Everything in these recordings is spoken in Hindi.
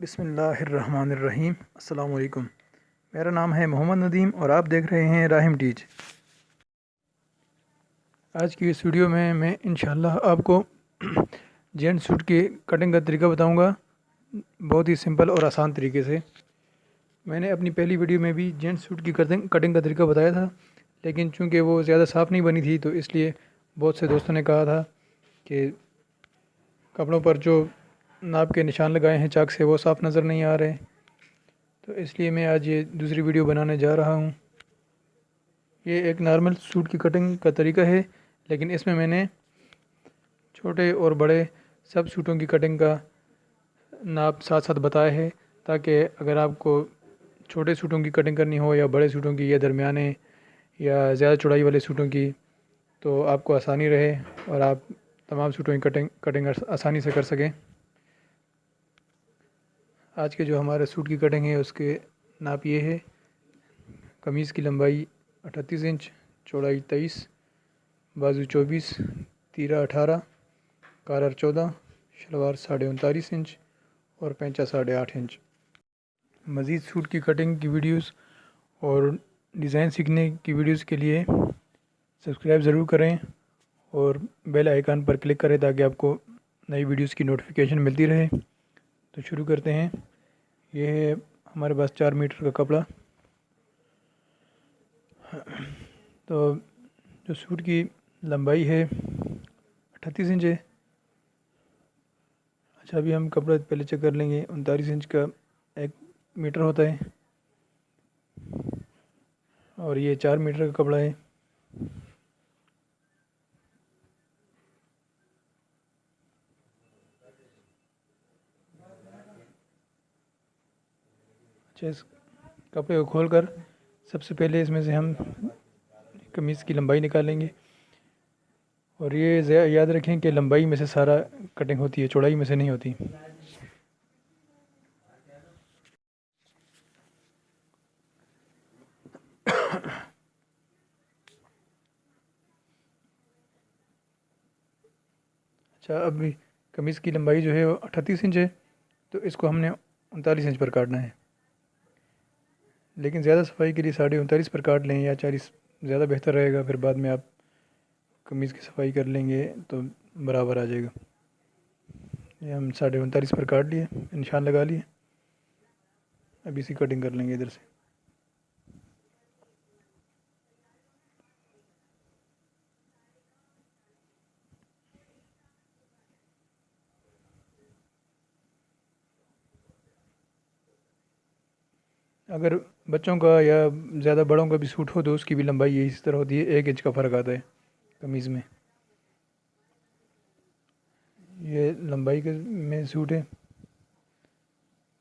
बिस्मिल्लाहिर्रहमानिर्रहीम। अस्सलाम वालेकुम। मेरा नाम है मोहम्मद नदीम और आप देख रहे हैं राहिम टीच। आज की इस वीडियो में मैं इंशाल्लाह आपको जेंट्स सूट की कटिंग का तरीका बताऊंगा, बहुत ही सिंपल और आसान तरीके से। मैंने अपनी पहली वीडियो में भी जेंट्स सूट की कटिंग का तरीका बताया था, लेकिन चूंकि वो ज़्यादा साफ़ नहीं बनी थी तो इसलिए बहुत से दोस्तों ने कहा था कि कपड़ों पर जो नाप के निशान लगाए हैं चाक से वो साफ़ नज़र नहीं आ रहे, तो इसलिए मैं आज ये दूसरी वीडियो बनाने जा रहा हूँ। ये एक नॉर्मल सूट की कटिंग का तरीका है, लेकिन इसमें मैंने छोटे और बड़े सब सूटों की कटिंग का नाप साथ साथ बताया है, ताकि अगर आपको छोटे सूटों की कटिंग करनी हो या बड़े सूटों की या दरमियाने या ज़्यादा चौड़ाई वाले सूटों की, तो आपको आसानी रहे और आप तमाम सूटों की कटिंग आसानी से कर सकें। आज के जो हमारे सूट की कटिंग है उसके नाप ये है। कमीज़ की लंबाई 38 इंच, चौड़ाई 23, बाजू 24, तीरा 18, कॉलर 14, शलवार 39.5 इंच और पैंचा 8.5 इंच। मज़ीद सूट की कटिंग की वीडियोस और डिज़ाइन सीखने की वीडियोस के लिए सब्सक्राइब ज़रूर करें और बेल आइकन पर क्लिक करें ताकि आपको नई वीडियोस की नोटिफिकेशन मिलती रहे। तो शुरू करते हैं। ये है हमारे पास 4 मीटर का कपड़ा। तो जो सूट की लंबाई है 38 इंच है। अच्छा, अभी हम कपड़ा पहले चेक कर लेंगे। 39 इंच का 1 मीटर होता है और ये 4 मीटर का कपड़ा है। अच्छा, इस कपड़े को खोलकर सबसे पहले इसमें से हम कमीज़ की लंबाई निकालेंगे और ये याद रखें कि लंबाई में से सारा कटिंग होती है, चौड़ाई में से नहीं होती। अच्छा, अभी कमीज़ की लंबाई जो है वो 38 इंच है, तो इसको हमने 39 इंच पर काटना है। लेकिन ज़्यादा सफाई के लिए 39.5 पर काट लें या 40 ज़्यादा बेहतर रहेगा। फिर बाद में आप कमीज़ की सफाई कर लेंगे तो बराबर आ जाएगा। ये हम 39.5 पर काट लिए, निशान लगा लिए। अब इसी कटिंग कर लेंगे इधर से। अगर बच्चों का या ज़्यादा बड़ों का भी सूट हो तो उसकी भी लंबाई यही इस तरह होती है, 1 इंच का फ़र्क आता है कमीज़ में। ये लंबाई के में सूट है।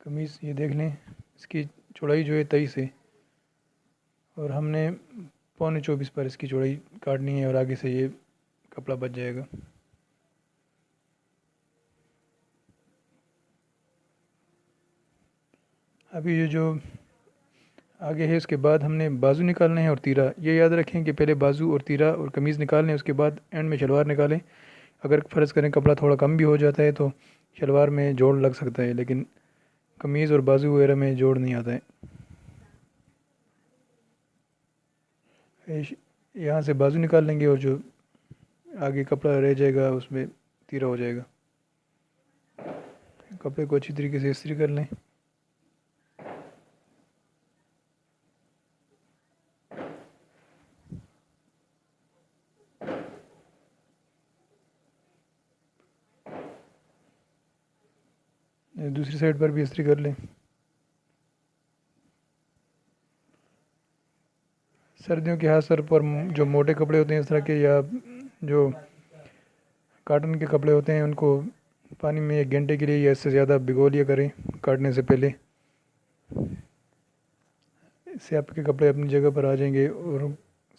कमीज़ ये देख लें, इसकी चौड़ाई जो है 23 है और हमने 24.25 पर इसकी चौड़ाई काटनी है और आगे से ये कपड़ा बच जाएगा। अभी ये जो आगे है उसके बाद हमने बाजू निकालना है और तीरा। ये याद रखें कि पहले बाजू और तीरा और कमीज़ निकाल लें, उसके बाद एंड में शलवार निकालें। अगर फ़र्ज़ करें कपड़ा थोड़ा कम भी हो जाता है तो शलवार में जोड़ लग सकता है, लेकिन कमीज़ और बाजू वगैरह में जोड़ नहीं आता है। यहाँ से बाजू निकाल लेंगे और जो आगे कपड़ा रह जाएगा उसमें तीरा हो जाएगा। कपड़े को अच्छी तरीके से इस्त्री कर लें। दूसरी साइड पर भी इस्त्री कर लें। सर्दियों के हाथ सर पर जो मोटे कपड़े होते हैं इस तरह के या जो काटन के कपड़े होते हैं उनको पानी में 1 घंटे के लिए या इससे ज़्यादा भिगो लिया करें काटने से पहले। इससे आपके कपड़े अपनी जगह पर आ जाएंगे और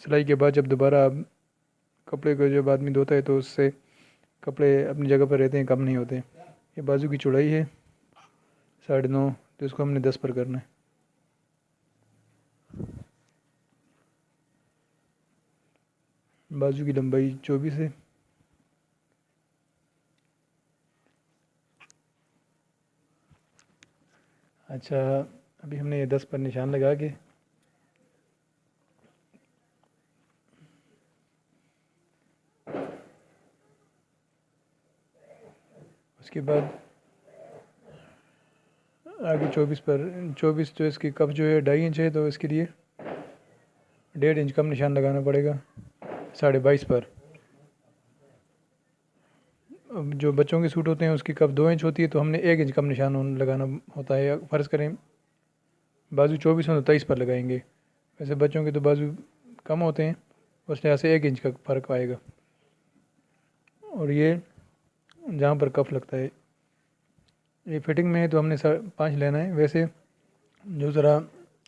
सिलाई के बाद जब दोबारा आप कपड़े को जब आदमी धोता है तो उससे कपड़े अपनी जगह पर रहते हैं, कम नहीं होते। ये बाजू की चौड़ाई है 9.5, तो इसको हमने 10 पर करना है। बाजू की लंबाई 24 है। अच्छा, अभी हमने ये 10 पर निशान लगा के उसके बाद आगे 24 पर 24 जो इसकी कप जो है 2.5 इंच है, तो इसके लिए 1.5 इंच कम निशान लगाना पड़ेगा 22.5 पर। अब जो बच्चों के सूट होते हैं उसकी कप 2 इंच होती है, तो हमने 1 इंच कम निशान लगाना होता है। फ़र्ज़ करें बाजू 24 हो तो 23 पर लगाएंगे। वैसे बच्चों के तो बाजू कम होते हैं, उस लिहाज से 1 इंच का फ़र्क आएगा। और ये जहाँ पर कफ लगता है, ये फिटिंग में है तो हमने 5.5 लेना है। वैसे जो ज़रा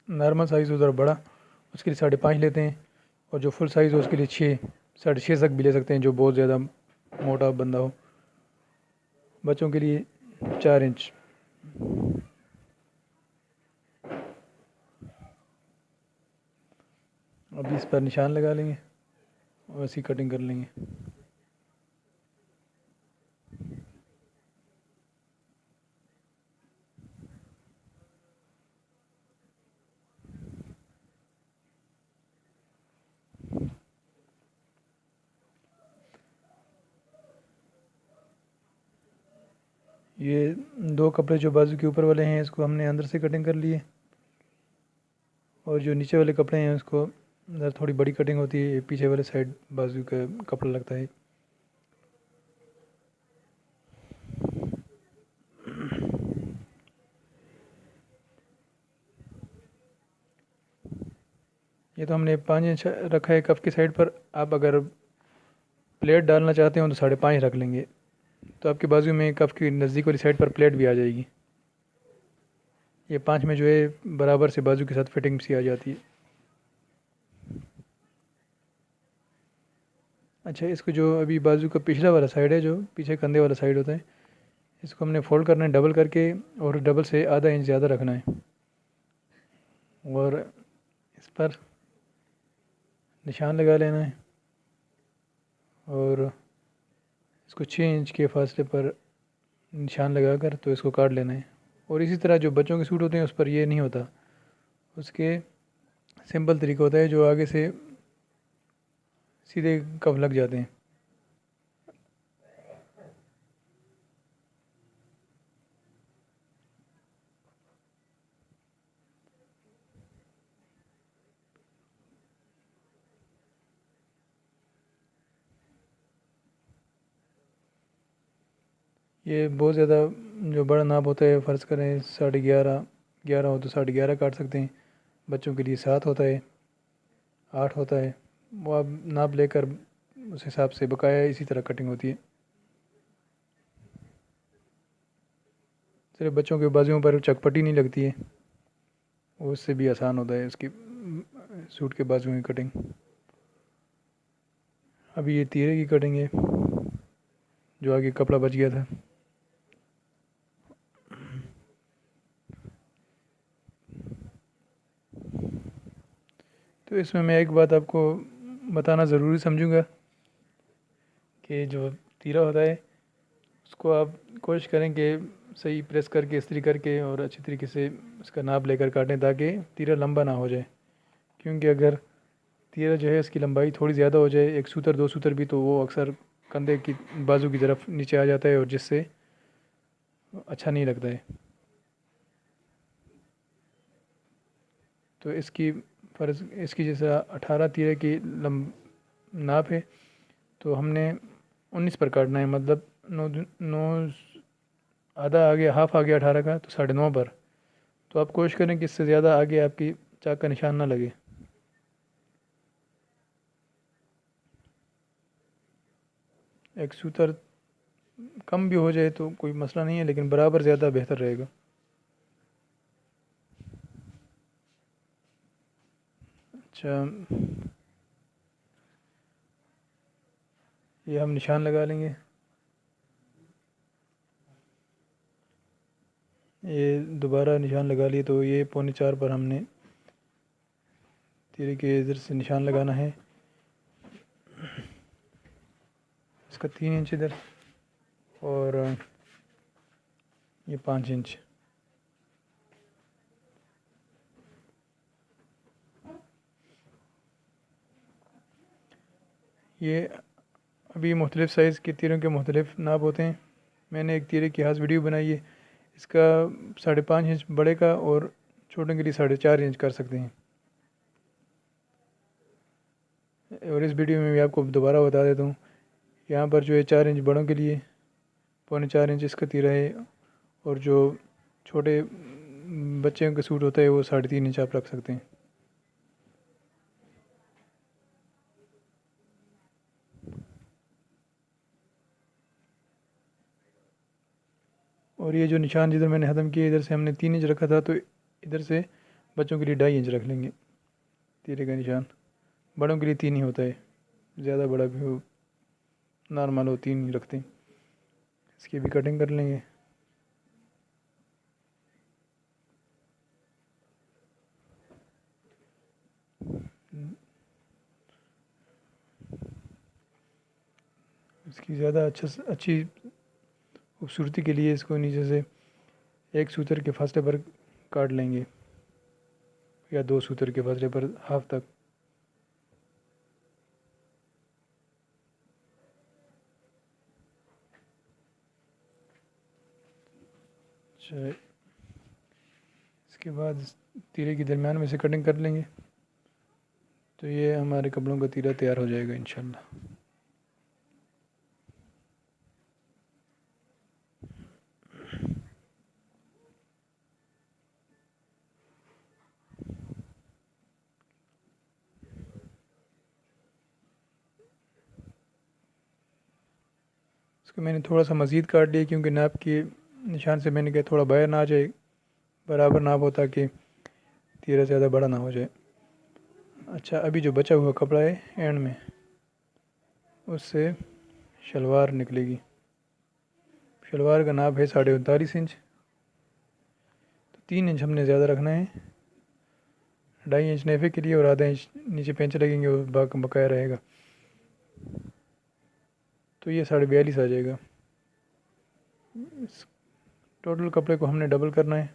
नॉर्मल साइज़ हो ज़रा बड़ा, उसके लिए 5.5 लेते हैं। और जो फुल साइज़ हो उसके लिए 6 6.5 तक भी ले सकते हैं, जो बहुत ज़्यादा मोटा बंदा हो। बच्चों के लिए 4 इंच। अब इस पर निशान लगा लेंगे और ऐसी कटिंग कर लेंगे। ये 2 कपड़े जो बाजू के ऊपर वाले हैं इसको हमने अंदर से कटिंग कर लिए, और जो नीचे वाले कपड़े हैं उसको अंदर थोड़ी बड़ी कटिंग होती है, ये पीछे वाले साइड बाजू का कपड़ा लगता है। ये तो हमने 5 इंच रखा है कफ की साइड पर। आप अगर प्लेट डालना चाहते हो तो 5.5 रख लेंगे, तो आपके बाजू में कफ की नज़दीक वाली साइड पर प्लेट भी आ जाएगी। ये 5 में जो है बराबर से बाजू के साथ फिटिंग सी आ जाती है। अच्छा, इसको जो अभी बाजू का पिछला वाला साइड है, जो पीछे कंधे वाला साइड होता है, इसको हमने फ़ोल्ड करना है डबल करके, और डबल से आधा इंच ज़्यादा रखना है। और इस पर निशान लगा लेना है, और इसको 6 इंच के फासले पर निशान लगा कर तो इसको काट लेना है। और इसी तरह जो बच्चों के सूट होते हैं उस पर ये नहीं होता, उसके सिंपल तरीका होता है, जो आगे से सीधे कफ लग जाते हैं। ये बहुत ज़्यादा जो बड़ा नाप होता है, फ़र्ज़ करें 11.5 11 हो तो 11.5 काट सकते हैं। बच्चों के लिए 7 होता है, 8 होता है, वो आप नाप लेकर उस हिसाब से बकाया इसी तरह कटिंग होती है। सिर्फ बच्चों के बाजुओं पर चकपटी नहीं लगती है, वो उससे भी आसान होता है इसकी सूट के बाजुओं की कटिंग। अभी ये तीरे की कटिंग है, जो आगे कपड़ा बच गया था। तो इसमें मैं एक बात आपको बताना ज़रूरी समझूंगा कि जो तीरा होता है उसको आप कोशिश करें कि सही प्रेस करके इस्त्री करके और अच्छी तरीके से उसका नाप लेकर काटें, ताकि तीरा लंबा ना हो जाए। क्योंकि अगर तीरा जो है इसकी लंबाई थोड़ी ज़्यादा हो जाए, 1 सूतर 2 सूतर भी, तो वो अक्सर कंधे की बाजू की तरफ नीचे आ जाता है, और जिससे अच्छा नहीं लगता है। तो इसकी फ़र्ज़ इसकी जैसा 18 तीरे की नाप है, तो हमने 19 पर काटना है। मतलब 9 आधा आ गया, हाफ आ गया 18 का, तो 9.5 पर। तो आप कोशिश करें कि इससे ज़्यादा आगे आपकी चाक का निशान ना लगे। एक सूतर कम भी हो जाए तो कोई मसला नहीं है, लेकिन बराबर ज़्यादा बेहतर रहेगा। अच्छा, ये हम निशान लगा लेंगे। ये दोबारा निशान लगा लिए, तो ये 3.25 पर हमने तीरे के इधर से निशान लगाना है। इसका 3 इंच इधर, और ये 5 इंच। ये अभी मुख्तलिफ़ साइज़ के तीरों के मुख्तलिफ़ नाप होते हैं। मैंने एक तीरे की खास वीडियो बनाई है। इसका 5.5 इंच बड़े का और छोटे के लिए 4.5 इंच कर सकते हैं। और इस वीडियो में भी आपको दोबारा बता देता हूँ, यहाँ पर जो है 4 इंच बड़ों के लिए, 4.25 इंच इसका तीरा है, और जो छोटे बच्चों का सूट होता है वो 3.5 इंच आप रख सकते हैं। और ये जो निशान जिधर मैंने ख़त्म किया, इधर से हमने 3 इंच रखा था, तो इधर से बच्चों के लिए 2.5 इंच रख लेंगे तीरे का निशान। बड़ों के लिए 3 ही होता है, ज़्यादा बड़ा भी हो नॉर्मल हो 3 ही रखते हैं। इसकी भी कटिंग कर लेंगे। इसकी ज़्यादा अच्छी खूबसूरती के लिए इसको नीचे से एक सूतर के फासले पर काट लेंगे, या 2 सूतर के फासले पर हाफ तक। अच्छा, इसके बाद इस तीरे की दरमियान में से कटिंग कर लेंगे, तो ये हमारे कपड़ों का तीरा तैयार हो जाएगा इंशाल्लाह। इसको मैंने थोड़ा सा मज़ीद काट लिया, क्योंकि नाप के निशान से मैंने कहा थोड़ा बाहर ना आ जाए, बराबर नाप हो, ताकि तीरा ज़्यादा बड़ा ना हो जाए। अच्छा, अभी जो बचा हुआ कपड़ा है एंड में, उससे शलवार निकलेगी। शलवार का नाप है 39.5 इंच, तो 3 इंच हमने ज़्यादा रखना है। 2.5 इंच नेफे के लिए और आधा इंच नीचे पेंच लगेंगे, और बकाया रहेगा, तो ये 42.5 आ जाएगा। इस टोटल कपड़े को हमने डबल करना है,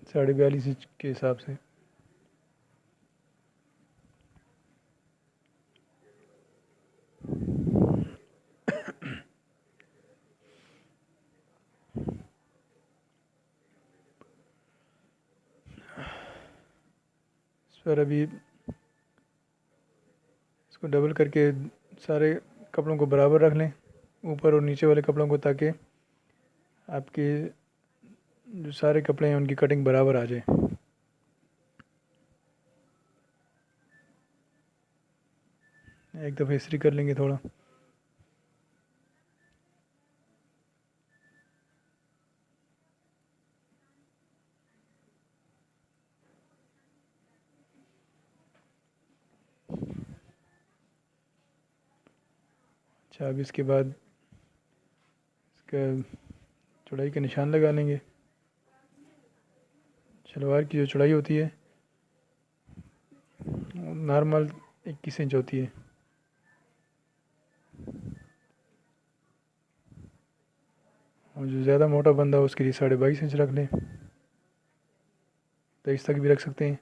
42.5 इंच के हिसाब से। इस पर अभी इसको डबल करके सारे कपड़ों को बराबर रख लें, ऊपर और नीचे वाले कपड़ों को, ताकि आपके जो सारे कपड़े हैं उनकी कटिंग बराबर आ जाए। एक दफ़ा इस्त्री कर लेंगे थोड़ा। अच्छा, अब इसके बाद इसका चौड़ाई का निशान लगा लेंगे। शलवार की जो चौड़ाई होती है नॉर्मल 21 इंच होती है, और जो ज़्यादा मोटा बंदा हो उसके लिए 22.5 इंच रख लें, 23 तक भी रख सकते हैं।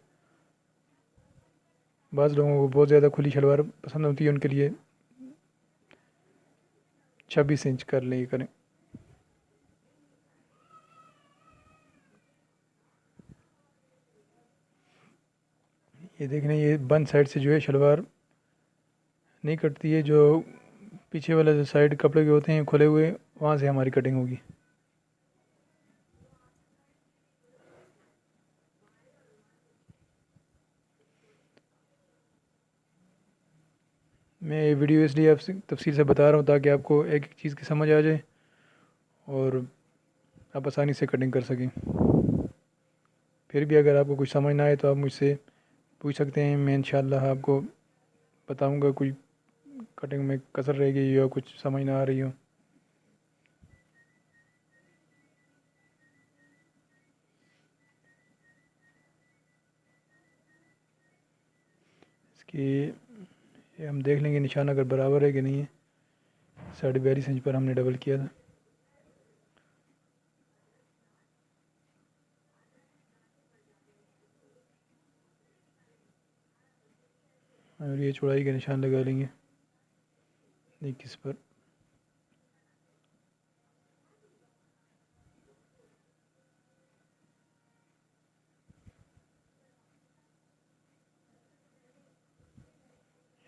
बाज़ लोगों को बहुत ज़्यादा खुली शलवार पसंद होती है, उनके लिए 26 इंच कर लें, ये करें। ये देखने, ये बंद साइड से जो है शलवार नहीं कटती है, जो पीछे वाला जो साइड कपड़े के होते हैं खुले हुए, वहाँ से हमारी कटिंग होगी। मैं ये वीडियो इसलिए आपसे तफसील से बता रहा हूँ, ताकि आपको एक एक चीज़ की समझ आ जाए और आप आसानी से कटिंग कर सकें। फिर भी अगर आपको कुछ समझ ना आए तो आप मुझसे पूछ सकते हैं, मैं इंशाल्लाह आपको बताऊंगा कोई कटिंग में कसर रह गई या कुछ समझ ना आ रही हो। इसकी ये हम देख लेंगे निशान अगर बराबर है कि नहीं है। 42.5 इंच पर हमने डबल किया था। और ये चौड़ाई का निशान लगा लेंगे 21 पर।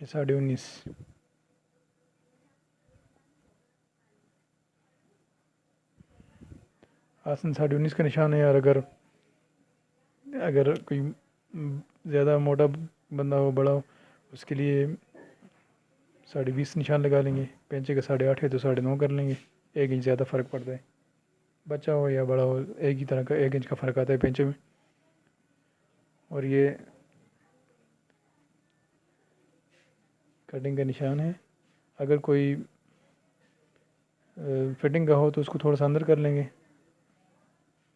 ये 19.5। आसन 19.5 का निशान है यार। अगर कोई ज़्यादा मोटा बंदा हो, बड़ा हो, उसके लिए 20.5 निशान लगा लेंगे। पेंचे का 8.5 है तो 9.5 कर लेंगे। 1 इंच ज़्यादा फ़र्क पड़ता है। बच्चा हो या बड़ा हो, एक ही तरह का 1 इंच का फ़र्क आता है पेंचे में। और ये कटिंग का निशान है। अगर कोई फिटिंग का हो तो उसको थोड़ा सा अंदर कर लेंगे।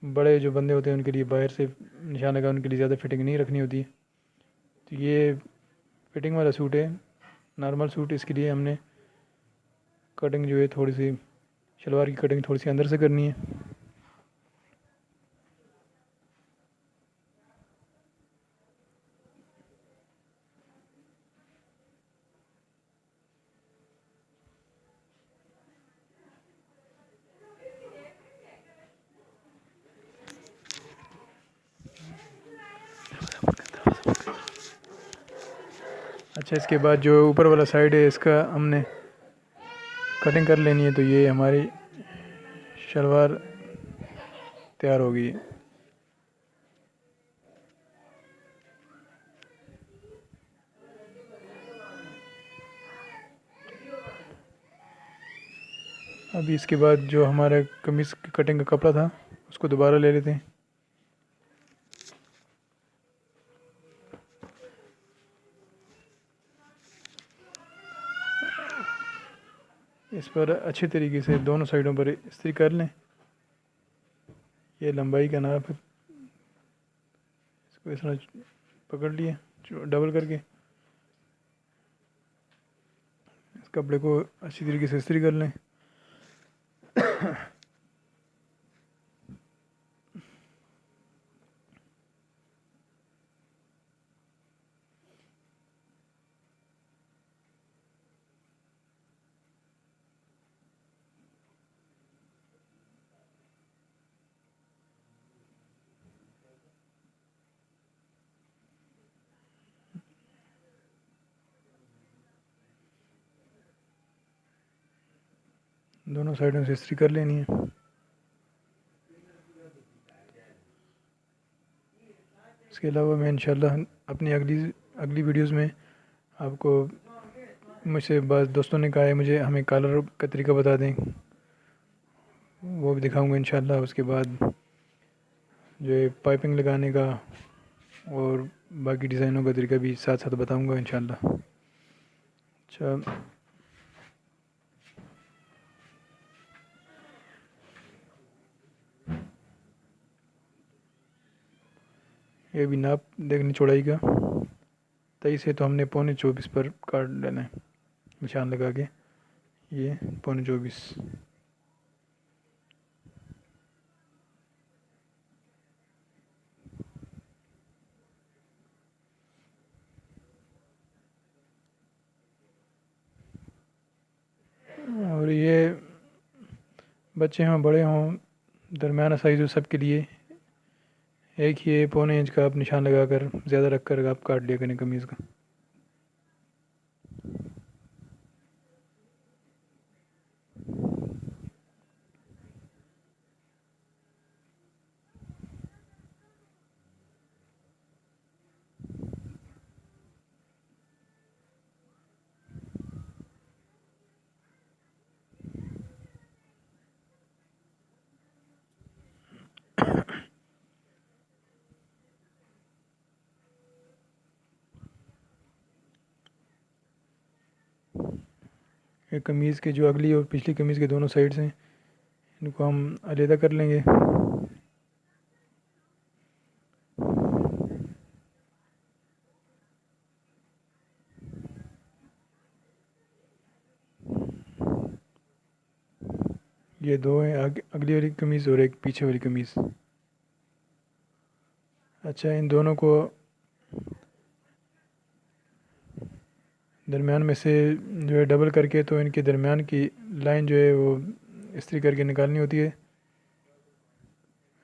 बड़े जो बंदे होते हैं उनके लिए बाहर से निशान लगा, उनके लिए ज़्यादा फिटिंग नहीं रखनी होती है। तो ये फिटिंग वाला सूट है, नॉर्मल सूट। इसके लिए हमने कटिंग जो है थोड़ी सी, शलवार की कटिंग थोड़ी सी अंदर से करनी है। अच्छा, इसके बाद जो ऊपर वाला साइड है इसका हमने कटिंग कर लेनी है। तो ये हमारी शलवार तैयार हो गई है। अभी इसके बाद जो हमारा कमीज़ की कटिंग का कपड़ा था उसको दोबारा ले लेते हैं। इस पर अच्छे तरीके से दोनों साइडों पर इस्त्री कर लें। ये लंबाई का नाप है, इसको इस तरह पकड़ लिए डबल करके। इस कपड़े को अच्छी तरीके से इस्त्री कर लें। दोनों साइडों से इस्त्री कर लेनी है। इसके अलावा मैं इंशाल्लाह अपनी अगली वीडियोस में आपको, मुझसे बस दोस्तों ने कहा है मुझे हमें कॉलर का तरीका बता दें, वो भी दिखाऊंगा इंशाल्लाह। उसके बाद जो है पाइपिंग लगाने का और बाकी डिज़ाइनों का तरीका भी साथ साथ बताऊंगा इंशाल्लाह। अच्छा, ये भी नाप देखनी चौड़ाई का 23 है तो हमने 24.25 पर काट लेना है निशान लगा के। ये 24.25। और ये बच्चे हों बड़े हों, दरमियाना साइज़ हो, सबके लिए एक ही 1.25 इंच का आप निशान लगा कर ज़्यादा रख कर आप काट लिया करें कमीज़ का। ये कमीज़ के जो अगली और पिछली कमीज़ के दोनों साइड्स हैं, इनको हम अलहदा कर लेंगे। ये दो हैं, आगे अगली वाली कमीज़ और एक पीछे वाली कमीज़। अच्छा, इन दोनों को दरमियान में से जो है डबल करके, तो इनके दरमियान की लाइन जो है वो इस्त्री करके निकालनी होती है।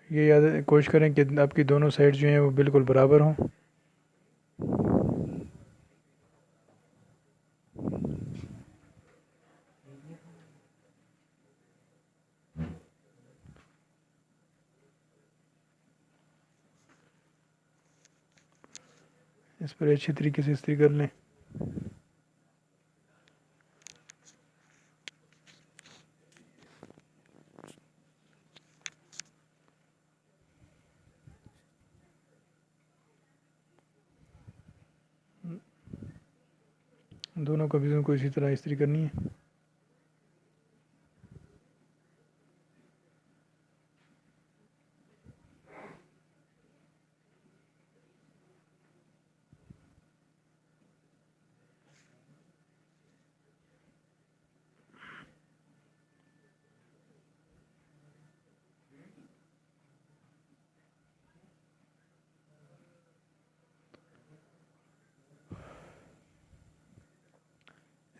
ये याद कोशिश करें कि आपकी दोनों साइड जो हैं वो बिल्कुल बराबर हों। इस पर अच्छी तरीके से इस्त्री कर लें। दोनों कमीज़ों को इसी तरह इस्त्री करनी है।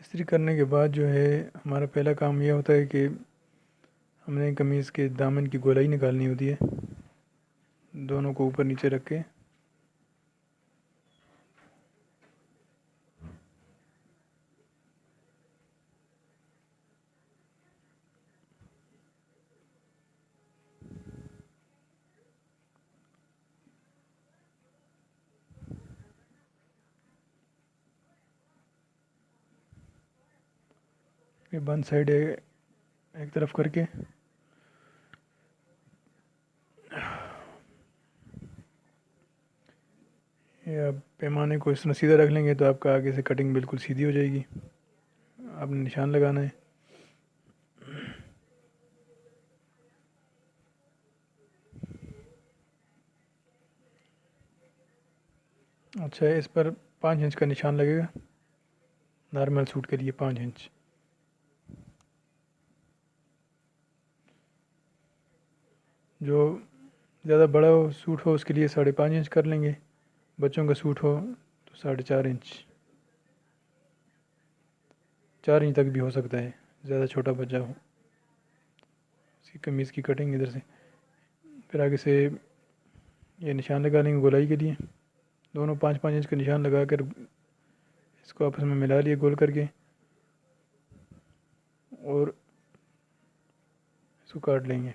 इस्त्री करने के बाद जो है हमारा पहला काम यह होता है कि हमने कमीज़ के दामन की गोलाई निकालनी होती है, दोनों को ऊपर नीचे रख के। ये बंद साइड एक तरफ करके ये आप पैमाने को इस तरह सीधा रख लेंगे तो आपका आगे से कटिंग बिल्कुल सीधी हो जाएगी। आपने निशान लगाना है। अच्छा, इस पर 5 इंच का निशान लगेगा, नॉर्मल सूट के लिए 5 इंच। जो ज़्यादा बड़ा हो सूट हो उसके लिए 5.5 इंच कर लेंगे, बच्चों का सूट हो तो 4.5 इंच, 4 इंच तक भी हो सकता है, ज़्यादा छोटा बच्चा हो। इसकी कमीज़ की कटिंग इधर से, फिर आगे से ये निशान लगा लेंगे गोलाई के लिए। दोनों 5-5 इंच का निशान लगा कर इसको आपस में मिला लिए गोल करके, और इसको काट लेंगे।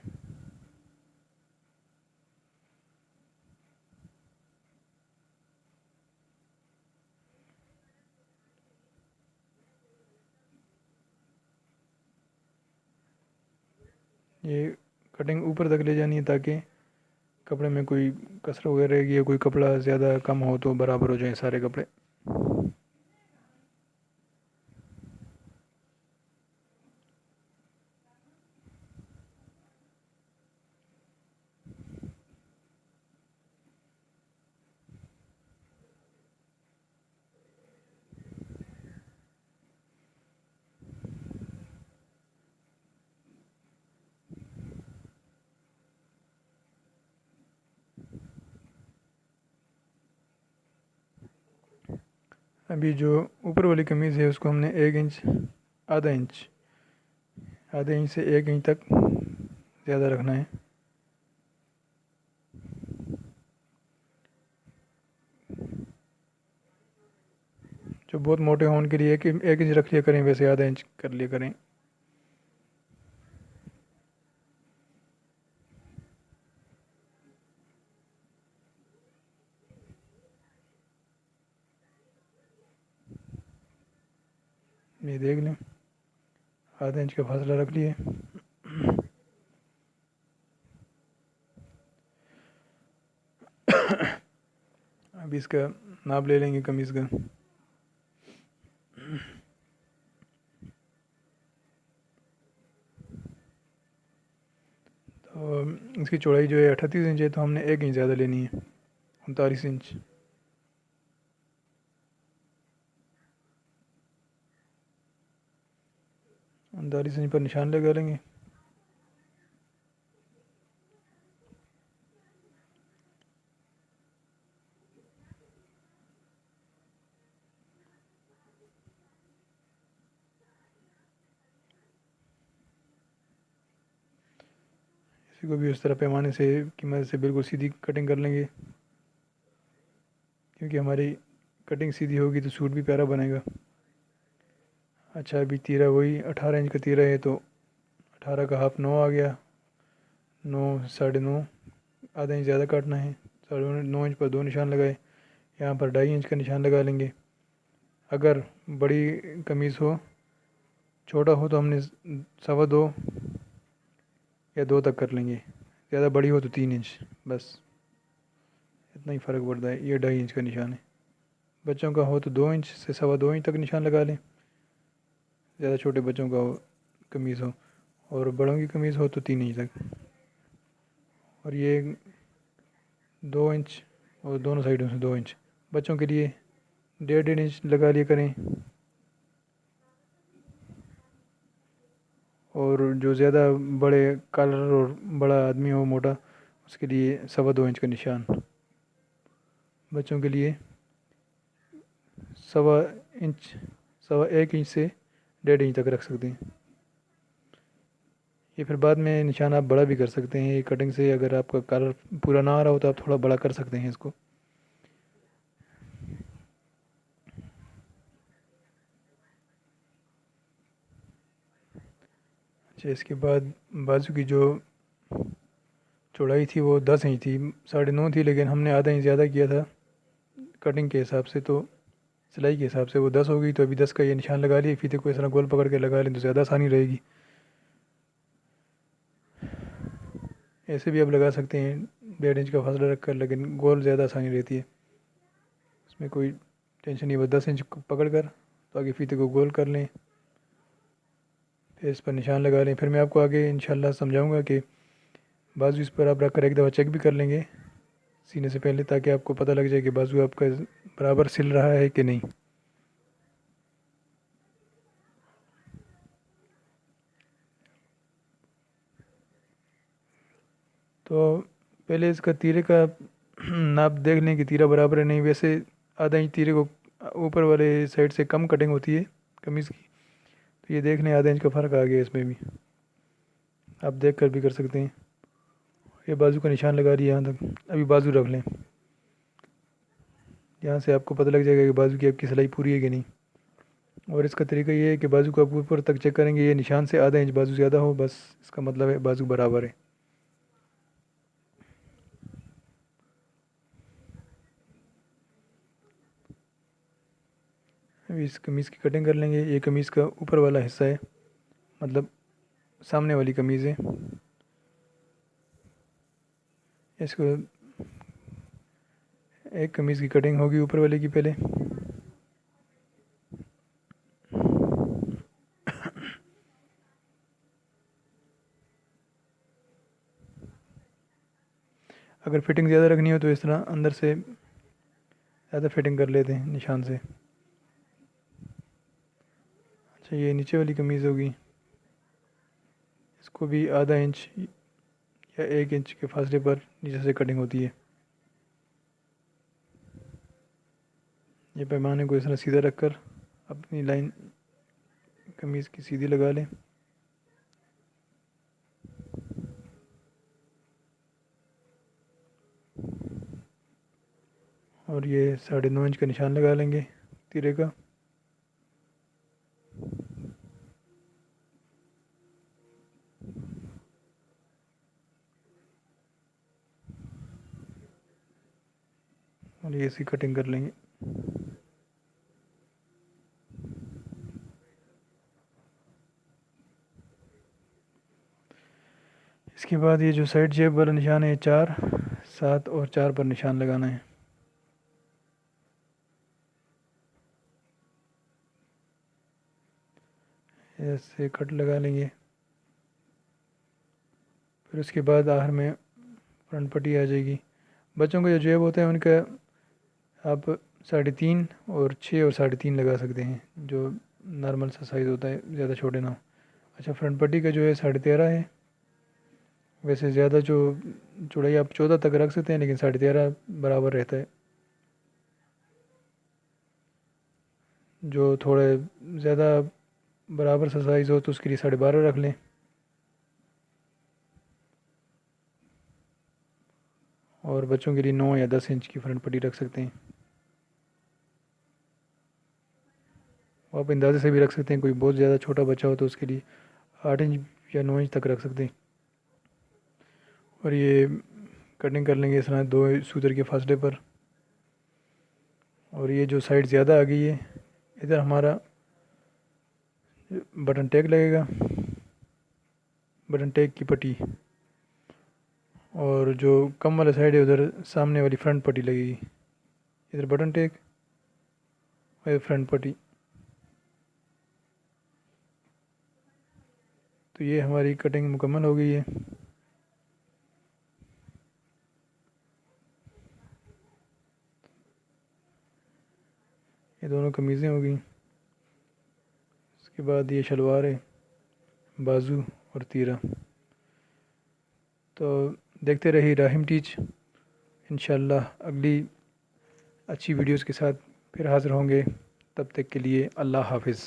ये कटिंग ऊपर तक ले जानी है ताकि कपड़े में कोई कसर वगैरह रहेगी या कोई कपड़ा ज़्यादा कम हो तो बराबर हो जाए सारे कपड़े। अभी जो ऊपर वाली कमीज़ है उसको हमने 1 इंच, आधा इंच, आधे इंच से 1 इंच तक ज़्यादा रखना है। जो बहुत मोटे हों उनके लिए 1 इंच रख लिया करें, वैसे आधा इंच कर लिया करें। ये देख लें, आधा इंच का फासला रख लिए। अब इसका नाप ले लेंगे कमीज़ का। तो इसकी चौड़ाई जो है 38 इंच है, तो हमने 1 इंच ज़्यादा लेनी है, 39 इंच। 39 इंच पर निशान लगा लेंगे। इसी को भी उस तरह पैमाने से की मदद से बिल्कुल सीधी कटिंग कर लेंगे, क्योंकि हमारी कटिंग सीधी होगी तो सूट भी प्यारा बनेगा। अच्छा, अभी तीरा वही 18 इंच का तीरा है, तो 18 का हाफ 9 आ गया। 9, 9.5, आधा इंच ज़्यादा काटना है। 9.5 इंच पर 2 निशान लगाए। यहाँ पर 2.5 इंच का निशान लगा लेंगे। अगर बड़ी कमीज़ हो, छोटा हो, तो हमने 2.25 या 2 तक कर लेंगे। ज़्यादा बड़ी हो तो 3 इंच, बस इतना ही फ़र्क पड़ता है। ये 2.5 इंच का निशान है। बच्चों का हो तो 2 इंच से 2.25 इंच तक निशान लगा लें, ज़्यादा छोटे बच्चों का हो कमीज़ हो, और बड़ों की कमीज़ हो तो 3 इंच तक। और ये 2 इंच और दोनों साइडों से 2 इंच। बच्चों के लिए 1.5 इंच लगा लिया करें। और जो ज़्यादा बड़े कलर और बड़ा आदमी हो मोटा, उसके लिए 2.25 इंच का निशान। बच्चों के लिए 1.25 इंच, 1.25 इंच से 1.5 इंच तक रख सकते हैं। ये फिर बाद में निशान आप बड़ा भी कर सकते हैं। ये कटिंग से अगर आपका कलर पूरा ना आ रहा हो तो आप थोड़ा बड़ा कर सकते हैं इसको। अच्छा, इसके बाद बाजू की जो चौड़ाई थी वो 10 इंच थी, 9.5 थी, लेकिन हमने आधा इंच ज़्यादा किया था कटिंग के हिसाब से, तो सिलाई के हिसाब से वो 10 हो गई। तो अभी 10 का ये निशान लगा लिए। फीते को इस तरह गोल पकड़ के लगा लें तो ज़्यादा आसानी रहेगी। ऐसे भी आप लगा सकते हैं 1.5 इंच का फासला रख कर, लेकिन गोल ज़्यादा आसानी रहती है, इसमें कोई टेंशन नहीं। बस 10 इंच को पकड़ कर तो आगे फीते को गोल कर लें, फिर इस पर निशान लगा लें। फिर मैं आपको आगे इंशाल्लाह समझाऊंगा कि बाजू इस पर आप रख कर एक दफ़ा चेक भी कर लेंगे सीने से पहले, ताकि आपको पता लग जाए कि बाजू आपका बराबर सिल रहा है कि नहीं। तो पहले इसका तीरे का नाप देख लें कि तीरा बराबर है नहीं। वैसे आधा इंच तीरे को ऊपर वाले साइड से कम कटिंग होती है कमीज़ की, तो ये देख लें आधा इंच का फ़र्क आ गया इसमें भी, आप देख कर भी कर सकते हैं। ये बाजू का निशान लगा दिया यहाँ तक। अभी बाजू रख लें, यहाँ से आपको पता लग जाएगा कि बाजू की आपकी सिलाई पूरी है कि नहीं। और इसका तरीका ये है कि बाजू को आप ऊपर तक चेक करेंगे, ये निशान से आधा इंच बाजू ज़्यादा हो, बस इसका मतलब है बाजू बराबर है। अभी इस कमीज़ की कटिंग कर लेंगे। ये कमीज़ का ऊपर वाला हिस्सा है, मतलब सामने वाली कमीज़ है। इसको एक कमीज़ की कटिंग होगी ऊपर वाले की पहले। अगर फिटिंग ज़्यादा रखनी हो तो इस तरह अंदर से ज़्यादा फिटिंग कर लेते हैं निशान से। अच्छा, ये नीचे वाली कमीज़ होगी, इसको भी आधा इंच या 1 इंच के फासले पर नीचे से कटिंग होती है। ये पैमाने को इस तरह सीधा रख कर अपनी लाइन कमीज़ की सीधी लगा लें। और ये 9.5 इंच का निशान लगा लेंगे तीरे का। और ये ऐसी कटिंग कर लेंगे। इसके बाद ये जो साइड जेब वाला निशान है, 4, 7 और 4 पर निशान लगाना है। ऐसे कट लगा लेंगे। फिर उसके बाद आखिर में फ्रंट पट्टी आ जाएगी। बच्चों का जो जेब होता है उनका आप 3.5 और 6 और 3.5 लगा सकते हैं, जो नॉर्मल सा साइज़ होता है, ज़्यादा छोटे ना हो। अच्छा, फ्रंट पट्टी का जो है 13.5 है। वैसे ज़्यादा जो चौड़ाई आप 14 तक रख सकते हैं, लेकिन 13.5 बराबर रहता है। जो थोड़े ज़्यादा बराबर सा साइज़ हो तो उसके लिए 12.5 रख लें। और बच्चों के लिए 9 या 10 इंच की फ्रंट पट्टी रख सकते हैं। आप अंदाजे से भी रख सकते हैं, कोई बहुत ज़्यादा छोटा बच्चा हो तो उसके लिए 8 इंच या 9 इंच तक रख सकते हैं। और ये कटिंग कर लेंगे इस तरह 2 सूतर के फासले पर। और ये जो साइड ज़्यादा आ गई है, इधर हमारा बटन टैग लगेगा, बटन टैग की पट्टी। और जो कम वाला साइड है उधर सामने वाली फ्रंट पट्टी लगेगी। इधर बटन टैग और फ्रंट पट्टी। तो ये हमारी कटिंग मुकम्मल हो गई है। ये दोनों कमीज़ें हो गई। उसके बाद ये शलवार है, बाजू और तीरा। तो देखते रहिए राहिम टीच। इंशाल्लाह अगली अच्छी वीडियोस के साथ फिर हाज़िर होंगे। तब तक के लिए अल्लाह हाफ़िज़।